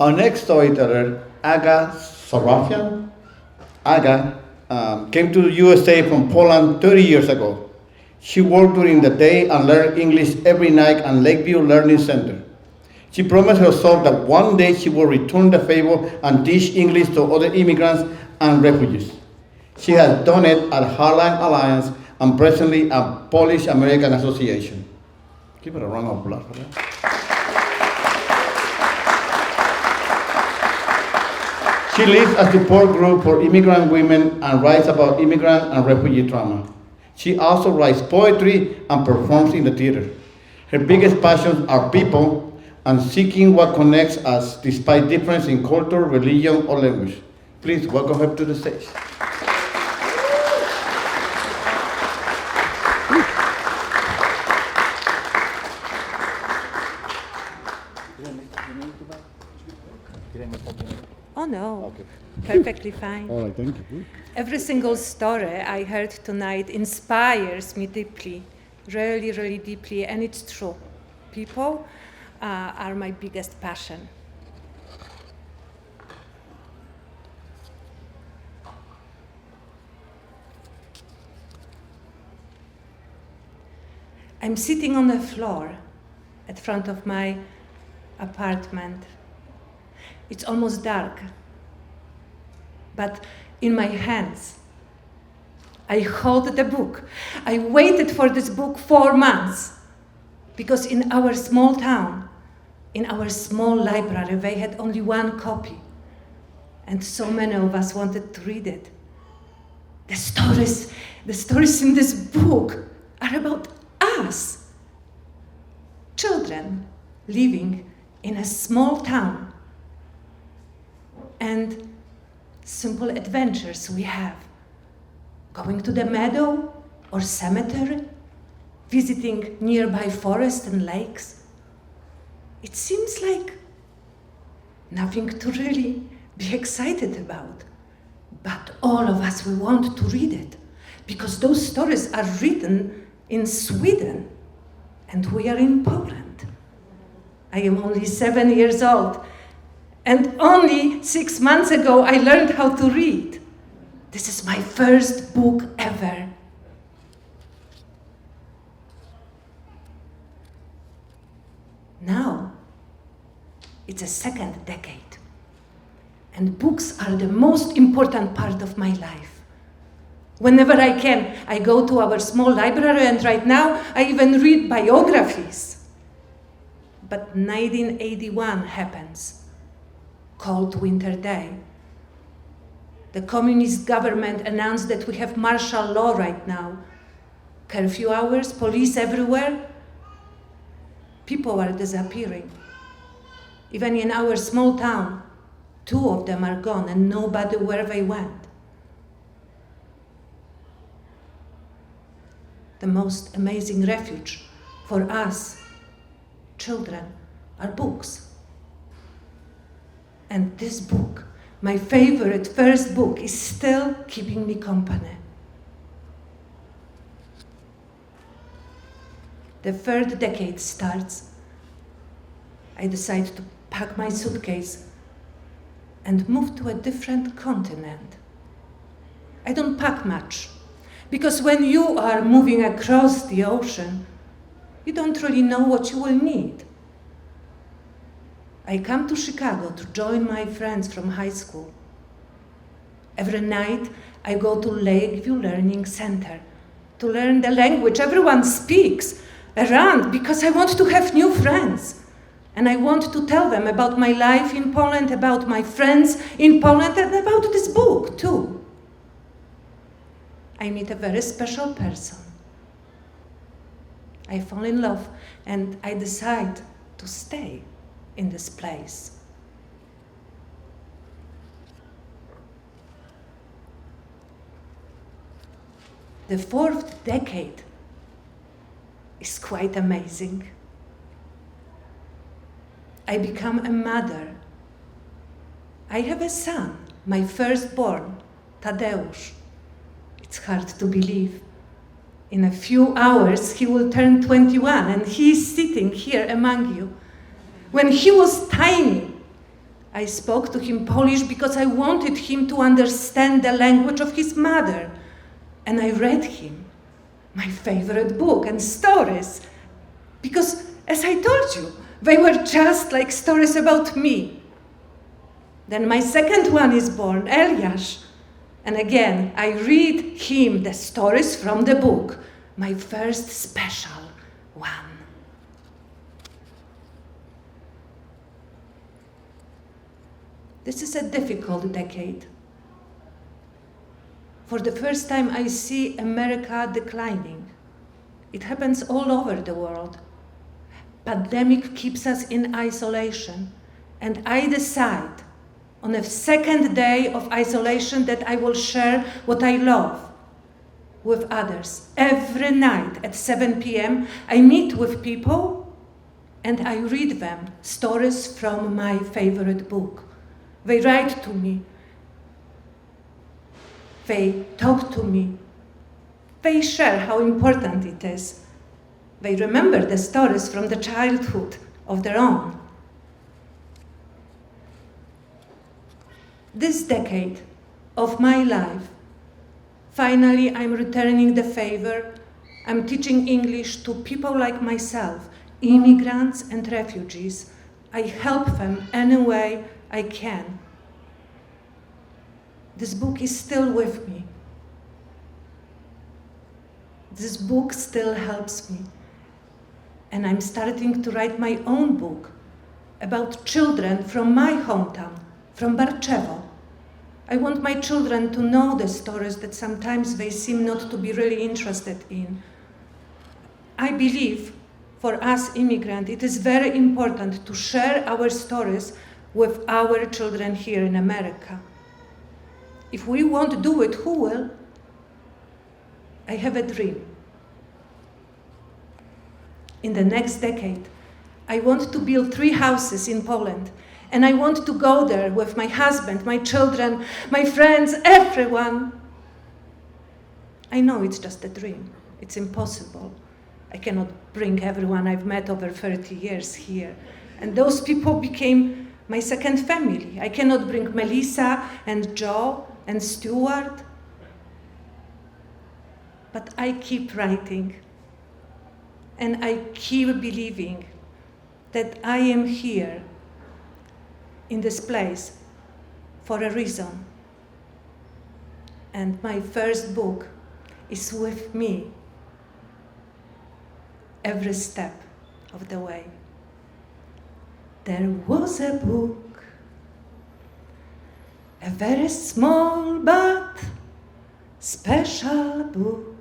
Our next storyteller, Aga Sarrafian, came to the USA from Poland 30 years ago. She worked during the day and learned English every night at Lakeview Learning Center. She promised herself that one day she will return the favor and teach English to other immigrants and refugees. She has done it at Heartland Alliance and presently at Polish American Association. Give her a round of applause for that. She leads a support group for immigrant women and writes about immigrant and refugee trauma. She also writes poetry and performs in the theater. Her biggest passions are people and seeking what connects us despite difference in culture, religion, or language. Please welcome her to the stage. Oh no, Okay. perfectly fine. All right, thank you. Every single story I heard tonight inspires me deeply, really, really deeply, and it's true. People are my biggest passion. I'm sitting on the floor at front of my apartment. It's almost dark, but in my hands, I hold the book. I waited for this book 4 months because in our small town, in our small library, they had only 1 copy, and so many of us wanted to read it. The stories in this book are about us, children living in a small town, and simple adventures we have. Going to the meadow or cemetery, visiting nearby forests and lakes. It seems like nothing to really be excited about. But all of us, we want to read it because those stories are written in Sweden and we are in Poland. I am only 7 years old. And only 6 months ago, I learned how to read. This is my first book ever. Now, it's a 2nd decade. And books are the most important part of my life. Whenever I can, I go to our small library, and right now, I even read biographies. But 1981 happens. Cold winter day. The communist government announced that we have martial law right now. Curfew hours, police everywhere. People are disappearing. Even in our small town, 2 of them are gone and nobody where they went. The most amazing refuge for us, children, are books. And this book, my favorite first book, is still keeping me company. The 3rd decade starts. I decide to pack my suitcase and move to a different continent. I don't pack much, because when you are moving across the ocean, you don't really know what you will need. I come to Chicago to join my friends from high school. Every night, I go to Lakeview Learning Center to learn the language everyone speaks around because I want to have new friends. And I want to tell them about my life in Poland, about my friends in Poland, and about this book, too. I meet a very special person. I fall in love, and I decide to stay in this place. The 4th decade is quite amazing. I become a mother. I have a son, my firstborn, Tadeusz. It's hard to believe. In a few hours, he will turn 21, and he is sitting here among you. When he was tiny, I spoke to him Polish because I wanted him to understand the language of his mother. And I read him my favorite book and stories. Because, as I told you, they were just like stories about me. Then my second one is born, Eliash. And again, I read him the stories from the book, my first special one. This is a difficult decade. For the first time, I see America declining. It happens all over the world. Pandemic keeps us in isolation, and I decide on the second day of isolation that I will share what I love with others. Every night at 7 p.m., I meet with people and I read them stories from my favorite book. They write to me. They talk to me. They share how important it is. They remember the stories from the childhood of their own. This decade of my life, finally I'm returning the favor. I'm teaching English to people like myself, immigrants and refugees. I help them any way I can. This book is still with me. This book still helps me. And I'm starting to write my own book about children from my hometown, from Barczewo. I want my children to know the stories that sometimes they seem not to be really interested in. I believe for us immigrants, it is very important to share our stories with our children here in America. If we won't do it, who will? I have a dream. In the next decade, I want to build 3 houses in Poland, and I want to go there with my husband, my children, my friends, everyone. I know it's just a dream. It's impossible. I cannot bring everyone I've met over 30 years here. And those people became my second family. I cannot bring Melissa and Joe and Stuart. But I keep writing. And I keep believing that I am here in this place for a reason. And my first book is with me every step of the way. There was a book, a very small but special book,